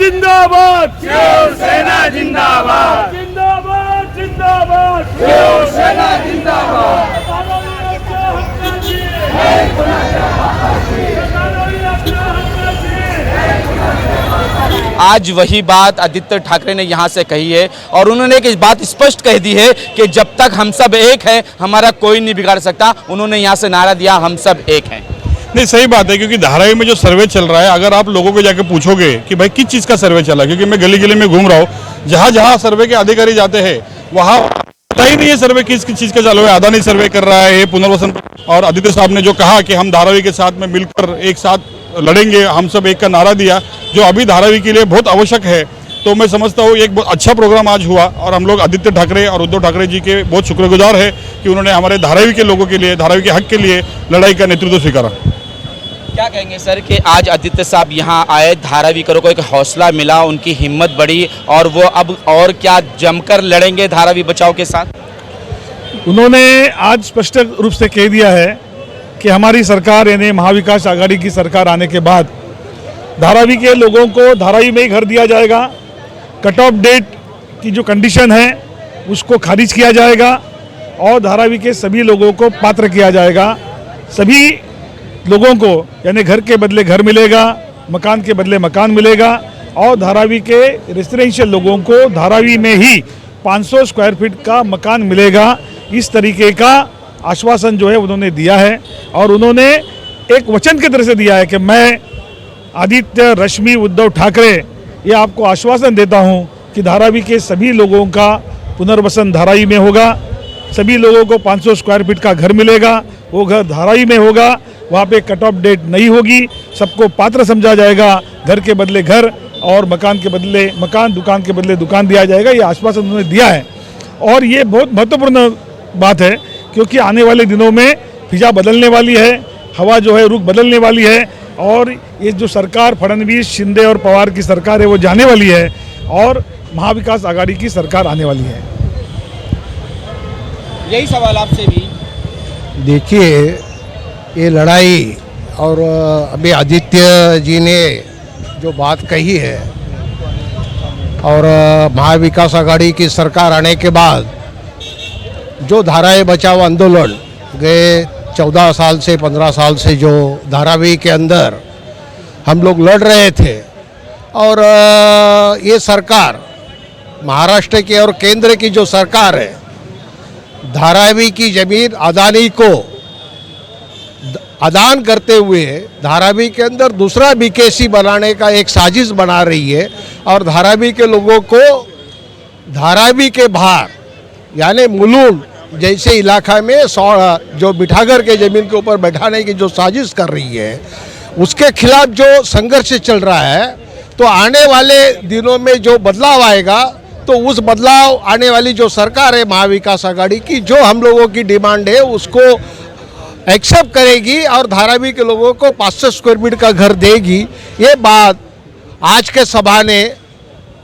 जिंदाबाद शिवसेना जिंदाबाद जिंदाबाद जिंदाबाद शिवसेना जिंदाबाद। आज वही बात आदित्य ठाकरे ने यहाँ से कही है और उन्होंने एक बात स्पष्ट कह दी है कि जब तक हम सब एक हैं हमारा कोई नहीं बिगाड़ सकता। उन्होंने यहाँ से नारा दिया, हम सब एक हैं। नहीं, सही बात है, क्योंकि धारावी में जो सर्वे चल रहा है, अगर आप लोगों को जाके पूछोगे कि भाई किस चीज़ का सर्वे चला, क्योंकि मैं गली गली में घूम रहा हूँ, जहाँ जहाँ सर्वे के अधिकारी जाते हैं वहाँ पता ही नहीं है सर्वे किस चीज़ का चालू है। अदानी सर्वे कर रहा है, पुनर्वसन। और आदित्य साहब ने जो कहा कि हम धारावी के साथ में मिलकर एक साथ लड़ेंगे, हम सब एक का नारा दिया, जो अभी धारावी के लिए बहुत आवश्यक है। तो मैं समझता हूँ एक बहुत अच्छा प्रोग्राम आज हुआ और हम लोग आदित्य ठाकरे और उद्धव ठाकरे जी के बहुत शुक्रगुजार है कि उन्होंने हमारे धारावी के लोगों के लिए, धारावी के हक के लिए लड़ाई का नेतृत्व स्वीकारा। क्या कहेंगे सर कि आज आदित्य साहब यहाँ आए, धारावीकरों को एक हौसला मिला, उनकी हिम्मत बढ़ी और वो अब और क्या जमकर लड़ेंगे धारावी बचाओ के साथ? उन्होंने आज स्पष्ट रूप से कह दिया है कि हमारी सरकार यानी महाविकास आघाड़ी की सरकार आने के बाद धारावी के लोगों को धारावी में ही घर दिया जाएगा। कट ऑफ डेट की जो कंडीशन है उसको खारिज किया जाएगा और धारावी के सभी लोगों को पात्र किया जाएगा। सभी लोगों को यानी घर के बदले घर मिलेगा, मकान के बदले मकान मिलेगा और धारावी के रेसिडेंशियल लोगों को धारावी में ही 500 स्क्वायर फीट का मकान मिलेगा। इस तरीके का आश्वासन जो है उन्होंने दिया है और उन्होंने एक वचन की तरह से दिया है कि मैं आदित्य, रश्मि, उद्धव ठाकरे ये आपको आश्वासन देता हूं कि धारावी के सभी लोगों का पुनर्वसन धारावी में होगा, सभी लोगों को 500 स्क्वायर फीट का घर मिलेगा, वो घर धारावी में होगा, वहाँ पे कट ऑफ डेट नहीं होगी, सबको पात्र समझा जाएगा, घर के बदले घर और मकान के बदले मकान, दुकान के बदले दुकान दिया जाएगा। ये आश्वासन उन्होंने दिया है और ये बहुत महत्वपूर्ण बात है क्योंकि आने वाले दिनों में फिजा बदलने वाली है, हवा जो है रुख बदलने वाली है और ये जो सरकार फडणवीस, शिंदे और पवार की सरकार है वो जाने वाली है और महाविकास आघाड़ी की सरकार आने वाली है। यही सवाल आपसे भी। देखिए, ये लड़ाई और अभी आदित्य जी ने जो बात कही है और महाविकास आघाड़ी की सरकार आने के बाद जो धारावी बचाओ आंदोलन गए 14 साल से 15 साल से जो धारावी के अंदर हम लोग लड़ रहे थे और ये सरकार महाराष्ट्र की और केंद्र की जो सरकार है, धारावी की ज़मीन अदानी को अदान करते हुए धारावी के अंदर दूसरा बीकेसी बनाने का एक साजिश बना रही है और धारावी के लोगों को धारावी के बाहर यानी मुलुंड जैसे इलाका में जो बिठागर के ज़मीन के ऊपर बैठाने की जो साजिश कर रही है उसके खिलाफ जो संघर्ष चल रहा है, तो आने वाले दिनों में जो बदलाव आएगा तो उस बदलाव आने वाली जो सरकार है महाविकास आघाड़ी की, जो हम लोगों की डिमांड है उसको एक्सेप्ट करेगी और धारावी के लोगों को 500 स्क्वायर फीट का घर देगी। ये बात आज के सभा ने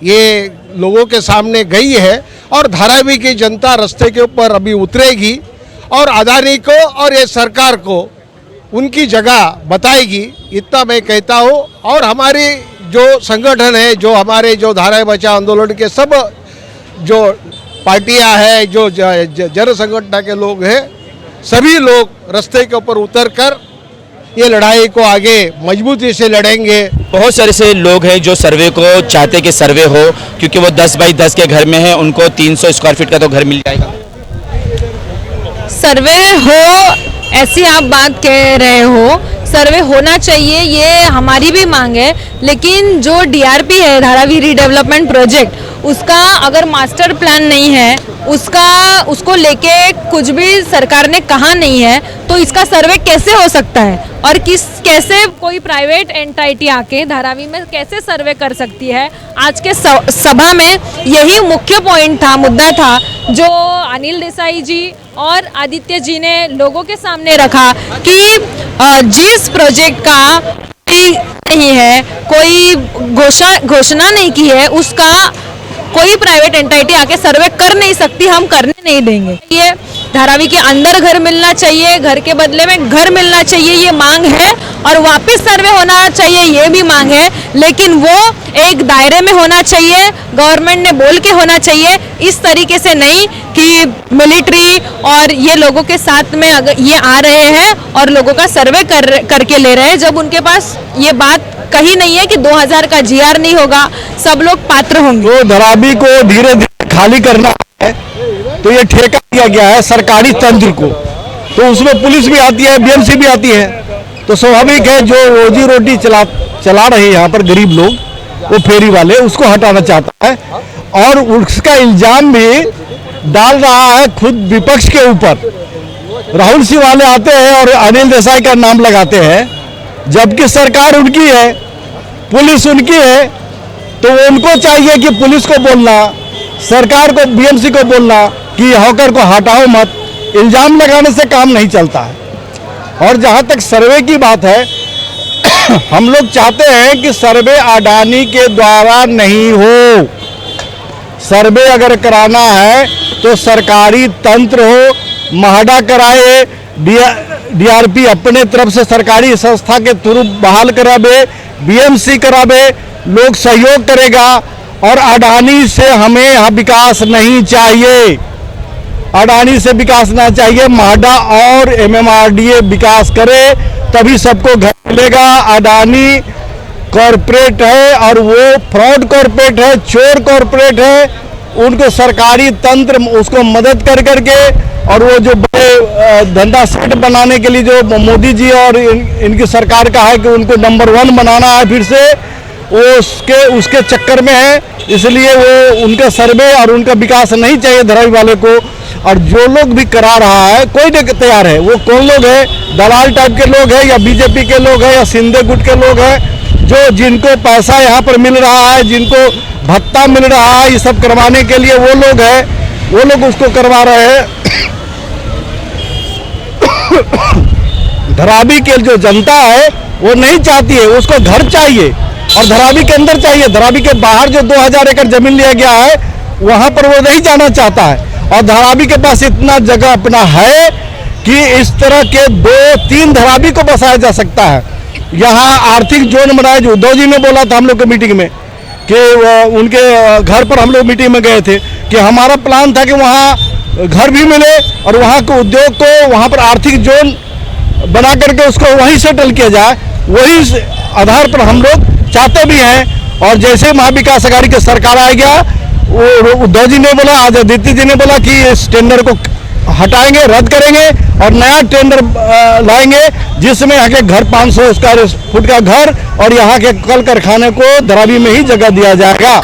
ये लोगों के सामने गई है और धारावी की जनता रास्ते के ऊपर अभी उतरेगी और अदानी को और ये सरकार को उनकी जगह बताएगी, इतना मैं कहता हूँ। और हमारी जो संगठन है, जो हमारे जो धारावी बचाओ आंदोलन के सब जो पार्टियां हैं, जो जन संगठन के लोग हैं, सभी लोग रास्ते के ऊपर उतरकर ये लड़ाई को आगे मजबूती से लड़ेंगे। बहुत सारे से लोग हैं जो सर्वे को चाहते कि सर्वे हो, क्योंकि वो 10 बाई 10 के घर में है, उनको 300 स्क्वायर फीट का तो घर मिल जाएगा। सर्वे हो ऐसी आप बात कह रहे हो, सर्वे होना चाहिए, ये हमारी भी मांग है, लेकिन जो DRP है धारावी रीडेवलपमेंट प्रोजेक्ट उसका अगर मास्टर प्लान नहीं है, उसको लेके कुछ भी सरकार ने कहा नहीं है, तो इसका सर्वे कैसे हो सकता है? और कैसे कोई प्राइवेट एंटिटी आके धारावी में कैसे सर्वे कर सकती है? आज के सभा में यही मुख्य पॉइंट था, मुद्दा था, जो अनिल देसाई जी और आदित्य जी ने लोगों के सामने रखा कि जिस प्रोजेक्ट का नहीं है, कोई घोषणा नहीं की है, उसका कोई प्राइवेट एंटिटी आके सर्वे कर नहीं सकती, हम करने नहीं देंगे। ये धारावी के अंदर घर मिलना चाहिए, घर के बदले में घर मिलना चाहिए, ये मांग है, और वापस सर्वे होना चाहिए, ये भी मांग है, लेकिन वो एक दायरे में होना चाहिए, गवर्नमेंट ने बोल के होना चाहिए, इस तरीके से नहीं कि मिलिट्री और ये लोगों के साथ में अगर ये आ रहे हैं और लोगों का सर्वे करके ले रहे हैं, जब उनके पास ये बात कही नहीं है कि 2000 का जीआर नहीं होगा, सब लोग पात्र होंगे। तो धारावी को धीरे धीरे खाली करना है, तो ये ठेका दिया गया है सरकारी तंत्र को, तो उसमें पुलिस भी आती है, बीएमसी भी आती है, तो स्वाभाविक है जो रोजी रोटी चला रहे हैं यहाँ पर गरीब लोग, वो फेरी वाले, उसको हटाना चाहता है, और उसका इल्जाम भी डाल रहा है खुद विपक्ष के ऊपर। राहुल सिंह वाले आते हैं और अनिल देसाई का नाम लगाते हैं, जबकि सरकार उनकी है, पुलिस उनकी है, तो उनको चाहिए कि पुलिस को बोलना, सरकार को, बीएमसी को बोलना कि हॉकर को हटाओ मत। इल्जाम लगाने से काम नहीं चलता है। और जहां तक सर्वे की बात है, हम लोग चाहते हैं कि सर्वे अडानी के द्वारा नहीं हो। सर्वे अगर कराना है तो सरकारी तंत्र हो, महाडा कराए, डीआरपी अपने तरफ से सरकारी संस्था के थ्रू बहाल करावे, बीएमसी करावे, लोग सहयोग करेगा। और अडानी से हमें यहाँ विकास नहीं चाहिए, अडानी से विकास ना चाहिए, महाडा और एमएमआरडीए विकास करे, तभी सबको घर मिलेगा। अडानी कॉरपोरेट है और वो फ्रॉड कॉरपोरेट है, चोर कॉरपोरेट है, उनको सरकारी तंत्र उसको मदद कर करके, और वो जो बड़े धंधा सेट बनाने के लिए जो मोदी जी और इनकी सरकार का है कि उनको नंबर 1 बनाना है फिर से, वो उसके चक्कर में है, इसलिए वो उनका सर्वे और उनका विकास नहीं चाहिए धारावी वाले को। और जो लोग भी करा रहा है, कोई नहीं तैयार है, वो कौन लोग है, दलाल टाइप के लोग हैं या बीजेपी के लोग हैं या सिंधे गुट के लोग हैं, जो जिनको पैसा यहाँ पर मिल रहा है, जिनको भत्ता मिल रहा है, ये सब करवाने के लिए वो लोग हैं, वो लोग उसको करवा रहे हैं। धारावी के जो जनता है वो नहीं चाहती है, उसको घर चाहिए, और धारावी के अंदर चाहिए। धारावी के बाहर जो 2000 एकड़ जमीन लिया गया है, वहां पर वो नहीं जाना चाहता है। और धारावी के पास इतना जगह अपना है कि इस तरह के 2-3 धारावी को बसाया जा सकता है। यहाँ आर्थिक जोन बनाया, जो उद्धव जी ने बोला था हम लोग के मीटिंग में, कि उनके घर पर हम लोग मीटिंग में गए थे, कि हमारा प्लान था कि वहाँ घर भी मिले और वहाँ के उद्योग को, वहाँ पर आर्थिक जोन बना करके उसको वहीं सेटल किया जाए। वही आधार पर हम लोग चाहते भी हैं। और जैसे महाविकास आघाड़ी की सरकार आएगा, वो उद्धव जी ने बोला, आज आदित्य जी ने बोला कि इस टेंडर को हटाएंगे, रद्द करेंगे और नया टेंडर लाएंगे, जिसमें यहाँ के घर 500 स्क्वायर फुट का घर और यहाँ के कल कारखाने को धारावी में ही जगह दिया जाएगा।